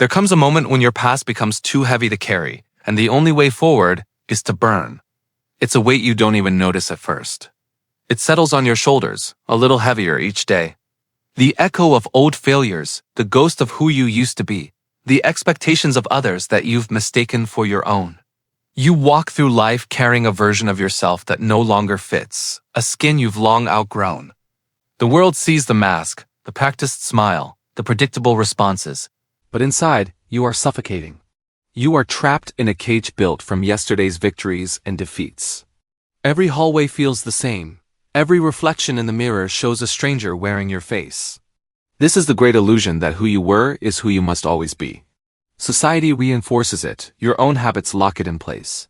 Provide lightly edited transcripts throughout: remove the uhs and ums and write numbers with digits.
There comes a moment when your past becomes too heavy to carry, and the only way forward is to burn. It's a weight you don't even notice at first. It settles on your shoulders, a little heavier each day. The echo of old failures, the ghost of who you used to be, the expectations of others that you've mistaken for your own. You walk through life carrying a version of yourself that no longer fits, a skin you've long outgrown. The world sees the mask, the practiced smile, the predictable responses, but inside, you are suffocating. You are trapped in a cage built from yesterday's victories and defeats. Every hallway feels the same. Every reflection in the mirror shows a stranger wearing your face. This is the great illusion that who you were is who you must always be. Society reinforces it, your own habits lock it in place.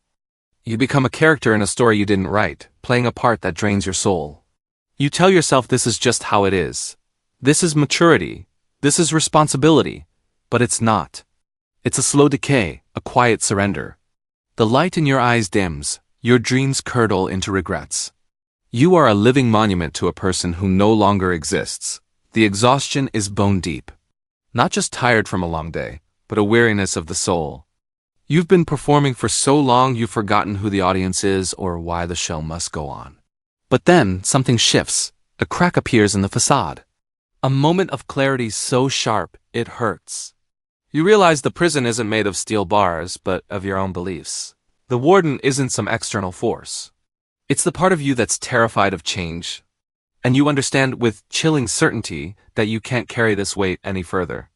You become a character in a story you didn't write, playing a part that drains your soul. You tell yourself this is just how it is. This is maturity. This is responsibility. But it's not. It's a slow decay, a quiet surrender. The light in your eyes dims, your dreams curdle into regrets. You are a living monument to a person who no longer exists. The exhaustion is bone deep. Not just tired from a long day, but a weariness of the soul. You've been performing for so long you've forgotten who the audience is or why the show must go on. But then something shifts. A crack appears in the facade. A moment of clarity so sharp, it hurts. You realize the prison isn't made of steel bars, but of your own beliefs. The warden isn't some external force. It's the part of you that's terrified of change. And you understand with chilling certainty that you can't carry this weight any further.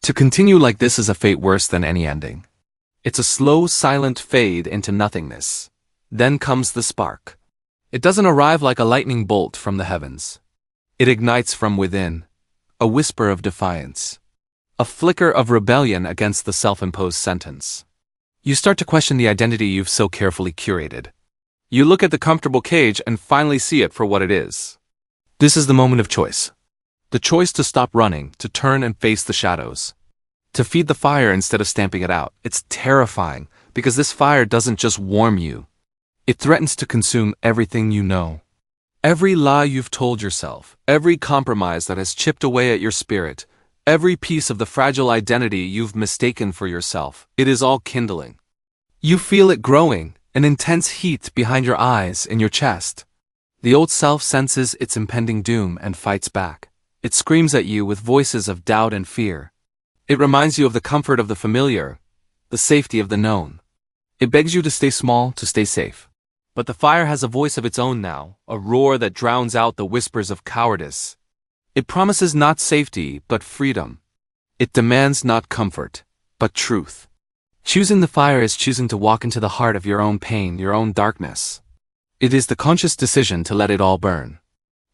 To continue like this is a fate worse than any ending. It's a slow, silent fade into nothingness. Then comes the spark. It doesn't arrive like a lightning bolt from the heavens. It ignites from within. A whisper of defiance. A flicker of rebellion against the self-imposed sentence. You start to question the identity you've so carefully curated. You look at the comfortable cage and finally see it for what it is. This is the moment of choice. The choice to stop running, to turn and face the shadows. To feed the fire instead of stamping it out. It's terrifying, because this fire doesn't just warm you. It threatens to consume everything you know. Every lie you've told yourself, every compromise that has chipped away at your spirit, every piece of the fragile identity you've mistaken for yourself, it is all kindling. You feel it growing, an intense heat behind your eyes, in your chest. The old self senses its impending doom and fights back. It screams at you with voices of doubt and fear. It reminds you of the comfort of the familiar, the safety of the known. It begs you to stay small, to stay safe. But the fire has a voice of its own now, a roar that drowns out the whispers of cowardice. It promises not safety, but freedom. It demands not comfort, but truth. Choosing the fire is choosing to walk into the heart of your own pain, your own darkness. It is the conscious decision to let it all burn.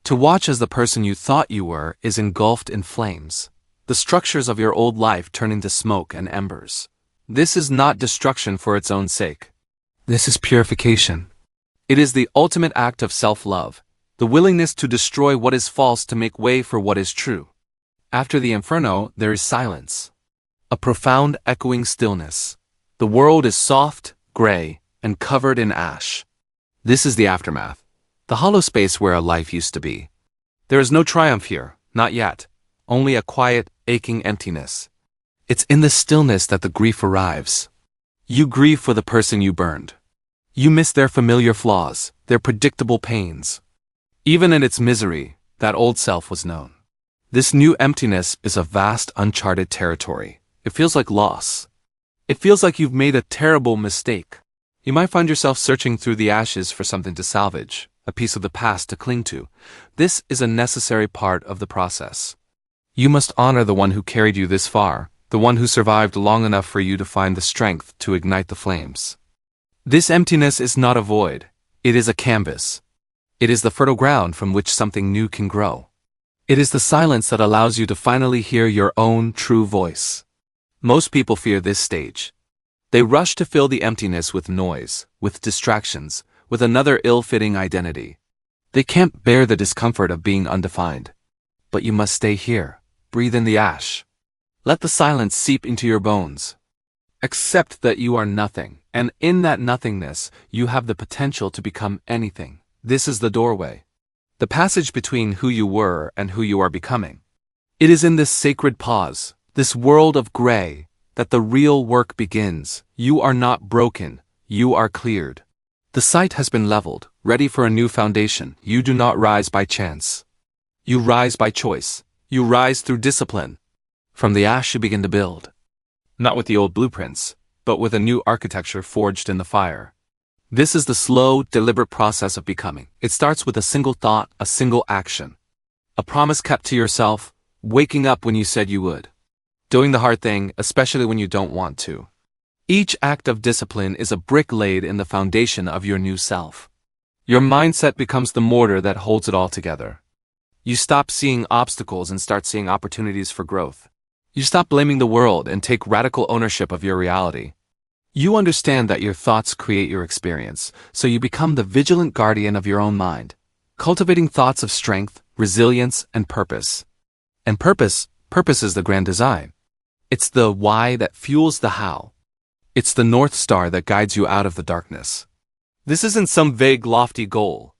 To watch as the person you thought you were is engulfed in flames. The structures of your old life turn into smoke and embers. This is not destruction for its own sake. This is purification. It is the ultimate act of self-love, the willingness to destroy what is false to make way for what is true. After the inferno, there is silence. A profound echoing stillness. The world is soft, gray, and covered in ash. This is the aftermath, the hollow space where a life used to be. There is no triumph here, not yet, only a quiet, aching emptiness. It's in the stillness that the grief arrives. You grieve for the person you burned. You miss their familiar flaws, their predictable pains. Even in its misery, that old self was known. This new emptiness is a vast, uncharted territory. It feels like loss. It feels like you've made a terrible mistake. You might find yourself searching through the ashes for something to salvage, a piece of the past to cling to. This is a necessary part of the process. You must honor the one who carried you this far, the one who survived long enough for you to find the strength to ignite the flames. This emptiness is not a void. It is a canvas. It is the fertile ground from which something new can grow. It is the silence that allows you to finally hear your own true voice. Most people fear this stage. They rush to fill the emptiness with noise, with distractions, with another ill-fitting identity. They can't bear the discomfort of being undefined. But you must stay here. Breathe in the ash. Let the silence seep into your bones. Accept that you are nothing, and in that nothingness, you have the potential to become anything. This is the doorway. The passage between who you were and who you are becoming. It is in this sacred pause, this world of gray, that the real work begins. You are not broken, you are cleared. The site has been leveled, ready for a new foundation. You do not rise by chance. You rise by choice. You rise through discipline. From the ash you begin to build. Not with the old blueprints, but with a new architecture forged in the fire. This is the slow, deliberate process of becoming. It starts with a single thought, a single action. A promise kept to yourself, waking up when you said you would. Doing the hard thing, especially when you don't want to. Each act of discipline is a brick laid in the foundation of your new self. Your mindset becomes the mortar that holds it all together. You stop seeing obstacles and start seeing opportunities for growth. You stop blaming the world and take radical ownership of your reality. You understand that your thoughts create your experience, so you become the vigilant guardian of your own mind, cultivating thoughts of strength, resilience, and purpose. And purpose is the grand design. It's the why that fuels the how. It's the North Star that guides you out of the darkness. This isn't some vague, lofty goal.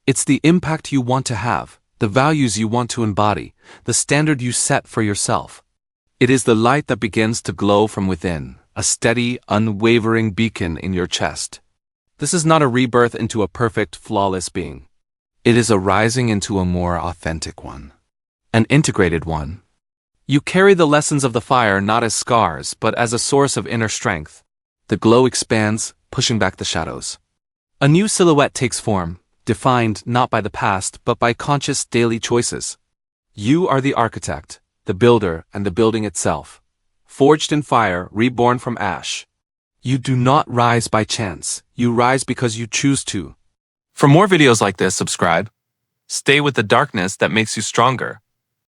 It's the impact you want to have, the values you want to embody, the standard you set for yourself. It is the light that begins to glow from within, a steady, unwavering beacon in your chest. This is not a rebirth into a perfect, flawless being. It is a rising into a more authentic one. An integrated one. You carry the lessons of the fire not as scars, but as a source of inner strength. The glow expands, pushing back the shadows. A new silhouette takes form, defined not by the past, but by conscious daily choices. You are the architect, the builder, and the building itself. Forged in fire, reborn from ash. You do not rise by chance. You rise because you choose to. For more videos like this, subscribe. Stay with the darkness that makes you stronger.